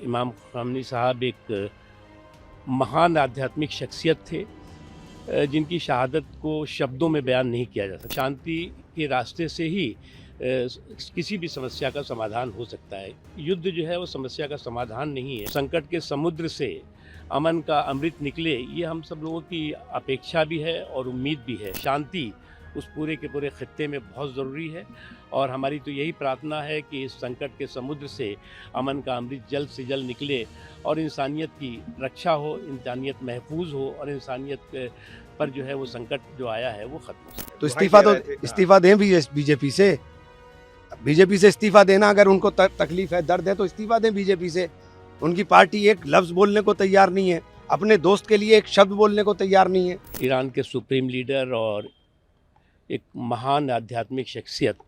इमाम ख़ामनी साहब एक महान आध्यात्मिक शख्सियत थे जिनकी शहादत को शब्दों में बयान नहीं किया जा सकता। शांति के रास्ते से ही किसी भी समस्या का समाधान हो सकता है। युद्ध जो है वो समस्या का समाधान नहीं है। संकट के समुद्र से अमन का अमृत निकले, ये हम सब लोगों की अपेक्षा भी है और उम्मीद भी है। शांति उस पूरे के पूरे खित्ते में बहुत ज़रूरी है और हमारी तो यही प्रार्थना है कि इस संकट के समुद्र से अमन का अमृत जल्द से जल्द निकले और इंसानियत की रक्षा हो, इंसानियत महफूज हो और इंसानियत पर जो है वो संकट जो आया है वो खत्म हो सके। तो इस्तीफा दें भी बीजेपी से इस्तीफा देना, अगर उनको तकलीफ है, दर्द है, तो इस्तीफा दें बीजेपी से। उनकी पार्टी एक लफ्ज बोलने को तैयार नहीं है, अपने दोस्त के लिए एक शब्द बोलने को तैयार नहीं है। ईरान के सुप्रीम लीडर और एक महान आध्यात्मिक शख्सियत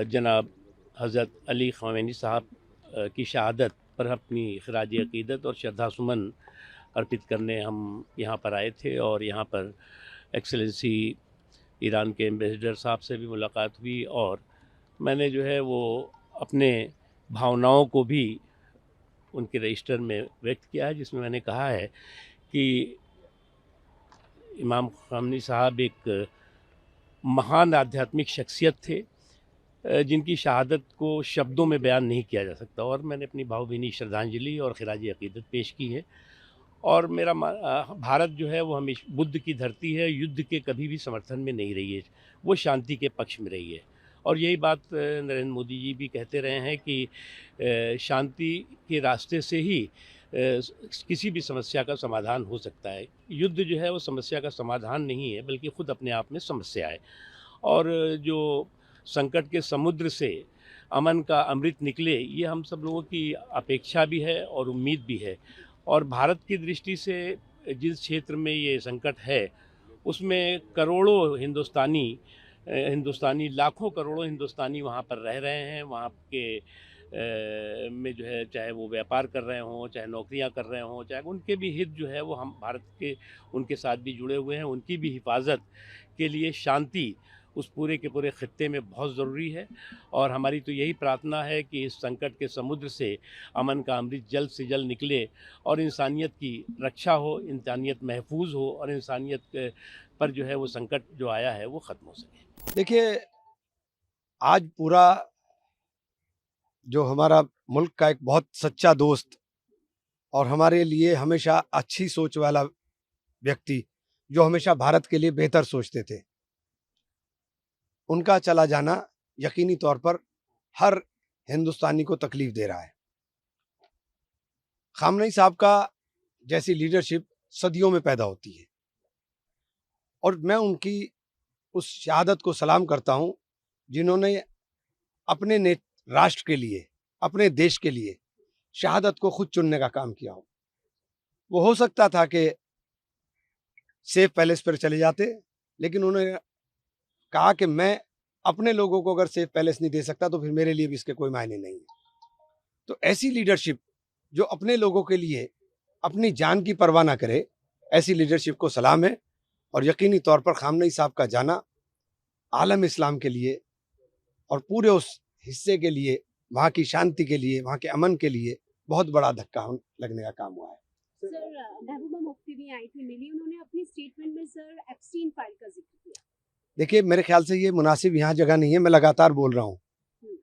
जनाब हज़रत अली ख़ामेनी साहब की शहादत पर अपनी ख़राज अक़ीदत और श्रद्धासुमन अर्पित करने हम यहाँ पर आए थे और यहाँ पर एक्सेलेंसी ईरान के एम्बेसडर साहब से भी मुलाकात हुई और मैंने जो है वो अपने भावनाओं को भी उनके रजिस्टर में व्यक्त किया है, जिसमें मैंने कहा है कि इमाम ख़ामनी साहब एक महान आध्यात्मिक शख्सियत थे जिनकी शहादत को शब्दों में बयान नहीं किया जा सकता और मैंने अपनी भावभीनी श्रद्धांजलि और ख़िराज अक़ीदत पेश की है। और मेरा भारत जो है वो हमेशा बुद्ध की धरती है, युद्ध के कभी भी समर्थन में नहीं रही है, वो शांति के पक्ष में रही है और यही बात नरेंद्र मोदी जी भी कहते रहे हैं कि शांति के रास्ते से ही किसी भी समस्या का समाधान हो सकता है। युद्ध जो है वो समस्या का समाधान नहीं है, बल्कि ख़ुद अपने आप में समस्या है और जो संकट के समुद्र से अमन का अमृत निकले, ये हम सब लोगों की अपेक्षा भी है और उम्मीद भी है। और भारत की दृष्टि से जिस क्षेत्र में ये संकट है उसमें करोड़ों हिंदुस्तानी लाखों करोड़ों हिंदुस्तानी वहाँ पर रह रहे हैं। वहाँ के में जो है, चाहे वो व्यापार कर रहे हों, चाहे नौकरियां कर रहे हों, चाहे उनके भी हित जो है वो हम भारत के उनके साथ भी जुड़े हुए हैं। उनकी भी हिफाजत के लिए शांति उस पूरे के पूरे खित्ते में बहुत ज़रूरी है और हमारी तो यही प्रार्थना है कि इस संकट के समुद्र से अमन का अमृत जल्द से जल्द निकले और इंसानियत की रक्षा हो, इंसानियत महफूज हो और इंसानियत पर जो है वो संकट जो आया है वो ख़त्म हो सके। देखिए, आज पूरा जो हमारा मुल्क का एक बहुत सच्चा दोस्त और हमारे लिए हमेशा अच्छी सोच वाला व्यक्ति, जो हमेशा भारत के लिए बेहतर सोचते थे, उनका चला जाना यकीनी तौर पर हर हिंदुस्तानी को तकलीफ दे रहा है। ख़ामनेई साहब का जैसी लीडरशिप सदियों में पैदा होती है और मैं उनकी उस शहादत को सलाम करता हूं जिन्होंने अपने राष्ट्र के लिए, अपने देश के लिए शहादत को खुद चुनने का काम किया हो। वो हो सकता था कि सेफ पैलेस पर चले जाते, लेकिन उन्होंने कहा कि मैं अपने लोगों को अगर सेफ पैलेस नहीं दे सकता तो फिर मेरे लिए भी इसके कोई मायने नहीं है। तो ऐसी लीडरशिप जो अपने लोगों के लिए अपनी जान की परवाह ना करे, ऐसी लीडरशिप को सलाम है और यकीनी तौर पर ख़ामनेई साहब का जाना आलम इस्लाम के लिए और पूरे उस हिस्से के लिए, वहाँ की शांति के लिए, वहाँ के अमन के लिए बहुत बड़ा धक्का लगने का काम हुआ है। सर, महबूबा मुफ्ती भी आई थी, मिली, उन्होंने अपनी स्टेटमेंट में सर एप्स्टीन फाइल का जिक्र किया। देखिए, मेरे ख्याल से ये मुनासिब यहाँ जगह नहीं है। मैं लगातार बोल रहा हूँ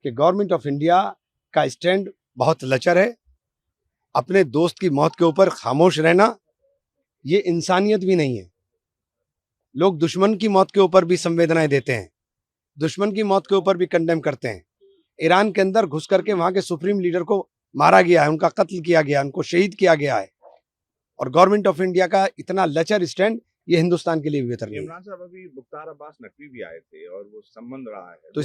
कि गवर्नमेंट ऑफ इंडिया का स्टैंड बहुत लचर है। अपने दोस्त की मौत के ऊपर खामोश रहना ये इंसानियत भी नहीं है। लोग दुश्मन की मौत के ऊपर भी संवेदनाएं देते हैं, दुश्मन की मौत के ऊपर भी कंडेम करते हैं। ईरान के अंदर घुस करके वहाँ के सुप्रीम लीडर को मारा गया है, उनका कत्ल किया गया, उनको शहीद किया गया है और गवर्नमेंट ऑफ इंडिया का इतना लचर स्टैंड ये हिंदुस्तान के लिए भी बेहतर नहीं है। इमरान साहब अभी मुख्तार अब्बास नकवी भी आए थे और वो संबंध रहा है, तो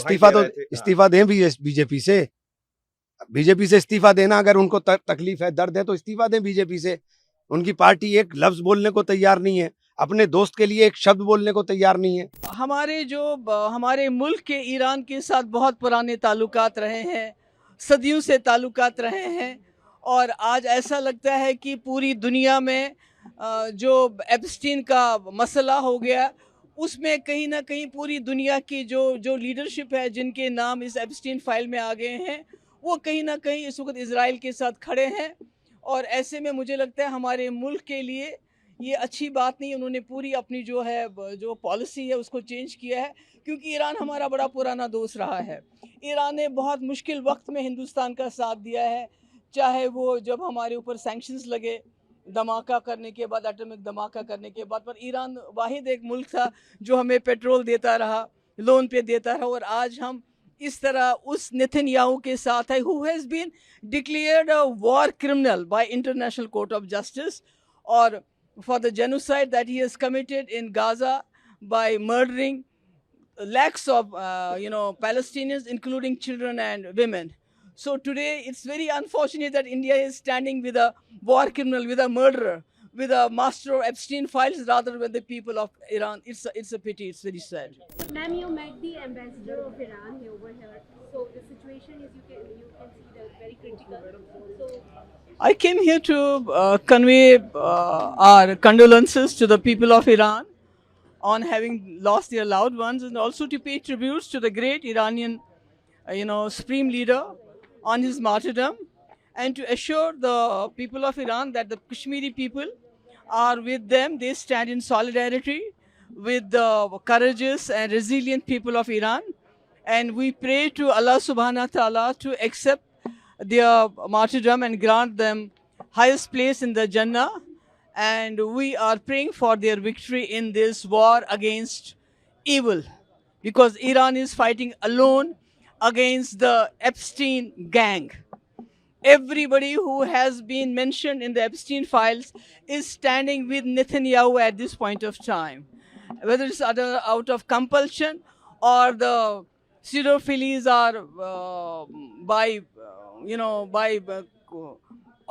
इस्तीफा दें भी बीजेपी से इस्तीफा देना, अगर उनको तकलीफ है, दर्द है, तो इस्तीफा दें बीजेपी से। उनकी पार्टी एक लफ्ज बोलने को तैयार नहीं है, अपने दोस्त के लिए एक शब्द बोलने को तैयार नहीं है। हमारे मुल्क के ईरान के साथ बहुत पुराने ताल्लुकात रहे हैं, सदियों से ताल्लुकात रहे हैं और आज ऐसा लगता है कि पूरी दुनिया में जो एप्स्टीन का मसला हो गया, उसमें कहीं ना कहीं पूरी दुनिया की जो लीडरशिप है, जिनके नाम इस एप्स्टीन फाइल में आ गए हैं, वो कहीं ना कहीं इस वक्त इजराइल के साथ खड़े हैं। और ऐसे में मुझे लगता है हमारे मुल्क के लिए ये अच्छी बात नहीं, उन्होंने पूरी अपनी जो है जो पॉलिसी है उसको चेंज किया है, क्योंकि ईरान हमारा बड़ा पुराना दोस्त रहा है। ईरान ने बहुत मुश्किल वक्त में हिंदुस्तान का साथ दिया है, चाहे वो जब हमारे ऊपर सैंक्शंस लगे धमाका करने के बाद, एटॉमिक धमाका करने के बाद, पर ईरान वाहिद एक मुल्क था जो हमें पेट्रोल देता रहा, लोन पे देता रहा। और आज हम इस तरह उस नेतन्याहू के साथ है who has been declared a war criminal by International Court of Justice, और for the genocide that he has committed in Gaza by murdering lakhs of Palestinians, including children and women. So today it's very unfortunate that India is standing with a war criminal, with a murderer, with a master of Epstein files, rather than the people of Iran. It's a pity. It's very sad. Ma'am, you met the ambassador of Iran here over here. So the situation is you can see that very critical. So I came here to convey our condolences to the people of Iran on having lost their loved ones, and also to pay tributes to the great Iranian, supreme leader on his martyrdom, and to assure the people of Iran that the Kashmiri people are with them. They stand in solidarity with the courageous and resilient people of Iran, and we pray to Allah subhanahu wa ta'ala to accept their martyrdom and grant them highest place in the Jannah. And we are praying for their victory in this war against evil, because Iran is fighting alone against the Epstein gang. Everybody who has been mentioned in the Epstein files is standing with Netanyahu at this point of time, whether it's out of compulsion or the pseudophilies are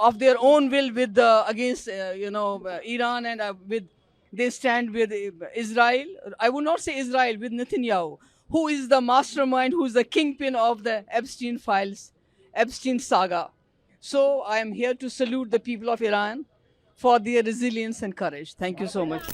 of their own will with against Iran, and they stand with Israel. I would not say Israel, with Netanyahu, who is the mastermind, who is the kingpin of the Epstein files, Epstein saga. So I am here to salute the people of Iran for their resilience and courage. Thank you so much.